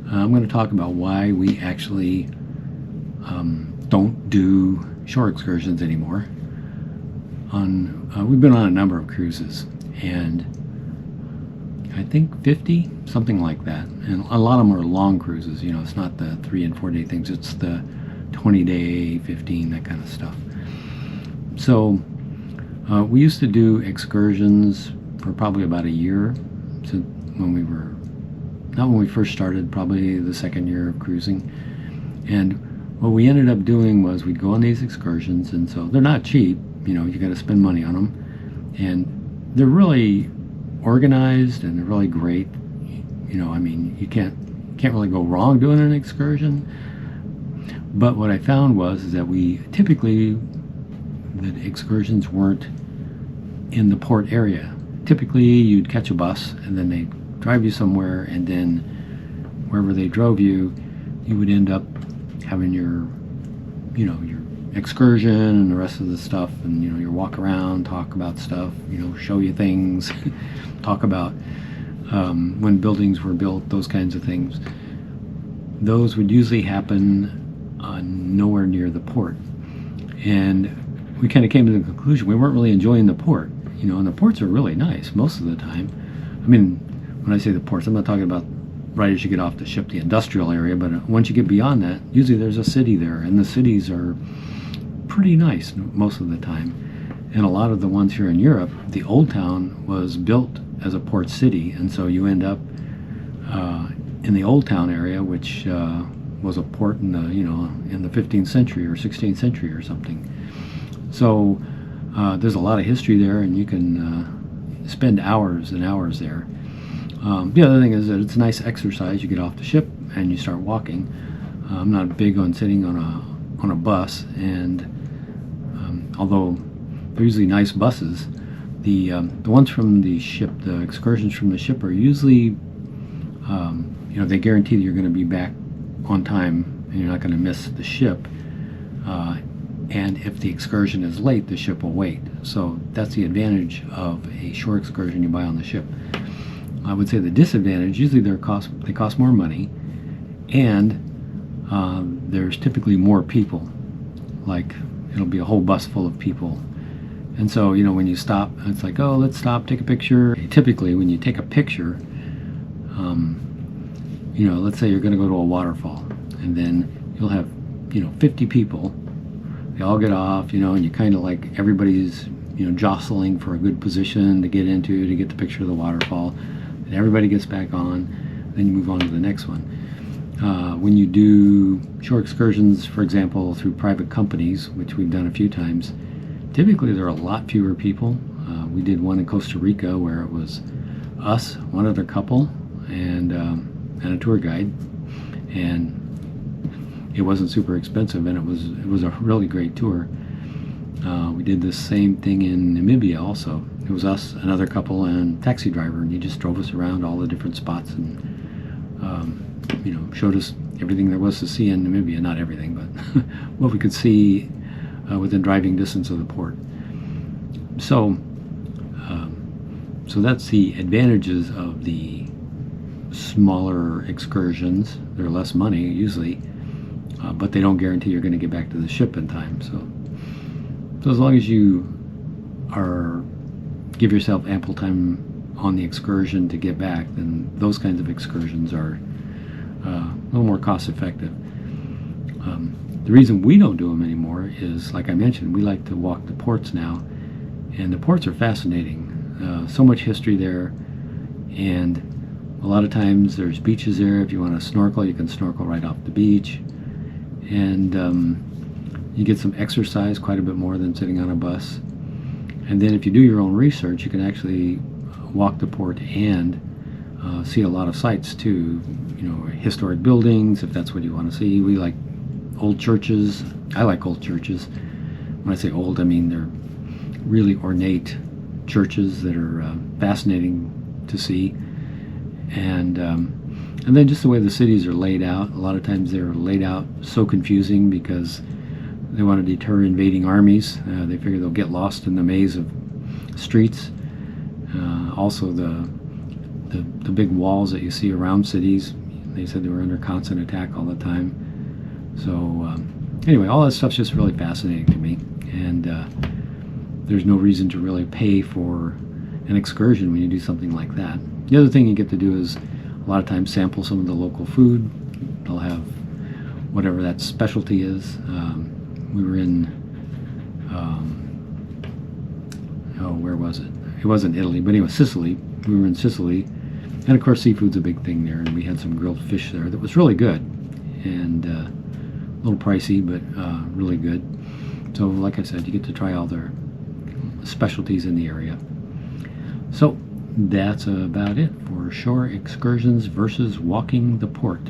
I'm going to talk about why we actually don't do shore excursions anymore. We've been on a number of cruises, and I think 50, something like that. And a lot of them are long cruises. You know, it's not the 3 and 4 day things. It's the 20-day, 15, that kind of stuff. So we used to do excursions for probably about a year, so not when we first started, probably the second year of cruising. And what we ended up doing was we'd go on these excursions, and so they're not cheap. You know, you got to spend money on them, and they're really organized and they're really great. You know, I mean, you can't really go wrong doing an excursion. But what I found was that the excursions weren't in the port area. Typically, you'd catch a bus and then they drive you somewhere, and then wherever they drove you, you would end up having your excursion and the rest of the stuff, and your walk around, talk about stuff, show you things, talk about when buildings were built, those kinds of things. Those would usually happen nowhere near the port, and we kind of came to the conclusion we weren't really enjoying the port. And the ports are really nice most of the time. I mean, when I say the ports, I'm not talking about right as you get off the ship, the industrial area, but once you get beyond that, usually there's a city there, and the cities are pretty nice most of the time. And a lot of the ones here in Europe, the old town was built as a port city, and so you end up in the old town area, which was a port in the 15th century or 16th century or something. So there's a lot of history there, and you can spend hours and hours there. The other thing is that it's a nice exercise. You get off the ship and you start walking. I'm not big on sitting on a bus, and although they're usually nice buses, the ones from the ship, the excursions from the ship, are usually they guarantee that you're going to be back on time and you're not going to miss the ship. And if the excursion is late, the ship will wait. So that's the advantage of a shore excursion you buy on the ship. I would say the disadvantage, usually they cost more money, and there's typically more people. Like, it'll be a whole bus full of people. And so, when you stop, it's like, oh, let's stop, take a picture. Typically, when you take a picture, let's say you're going to go to a waterfall, and then you'll have, 50 people. They all get off, and you kind of like everybody's, jostling for a good position to get into to get the picture of the waterfall. And everybody gets back on, then you move on to the next one. When you do shore excursions, for example, through private companies, which we've done a few times, typically there are a lot fewer people. We did one in Costa Rica where it was us, one other couple, and a tour guide, and it wasn't super expensive, and it was a really great tour. We did the same thing in Namibia also. It was us, another couple, and a taxi driver, and he just drove us around all the different spots and showed us everything there was to see in Namibia. Not everything, but what we could see within driving distance of the port. So that's the advantages of the smaller excursions. They're less money usually, but they don't guarantee you're going to get back to the ship in time. So as long as you give yourself ample time on the excursion to get back, then those kinds of excursions are a little more cost effective. The reason we don't do them anymore is, like I mentioned, we like to walk the ports now, and the ports are fascinating. So much history there, and a lot of times there's beaches there. If you want to snorkel, you can snorkel right off the beach, and you get some exercise, quite a bit more than sitting on a bus. And then if you do your own research, you can actually walk the port and see a lot of sites too. Historic buildings, if that's what you want to see. We like old churches. I like old churches. When I say old, I mean they're really ornate churches that are fascinating to see. And then just the way the cities are laid out. A lot of times they're laid out so confusing because they want to deter invading armies. They figure they'll get lost in the maze of streets. Also the big walls that you see around cities, They said they were under constant attack all the time. So anyway, all that stuff's just really fascinating to me, and there's no reason to really pay for an excursion when you do something like that. The other thing you get to do is a lot of times sample some of the local food. They'll have whatever that specialty is. We were in, oh, where was it? It wasn't Italy, but anyway, Sicily. We were in Sicily, and of course seafood's a big thing there, and we had some grilled fish there that was really good, and a little pricey, but really good. So like I said, you get to try all their specialties in the area. So that's about it for shore excursions versus walking the port.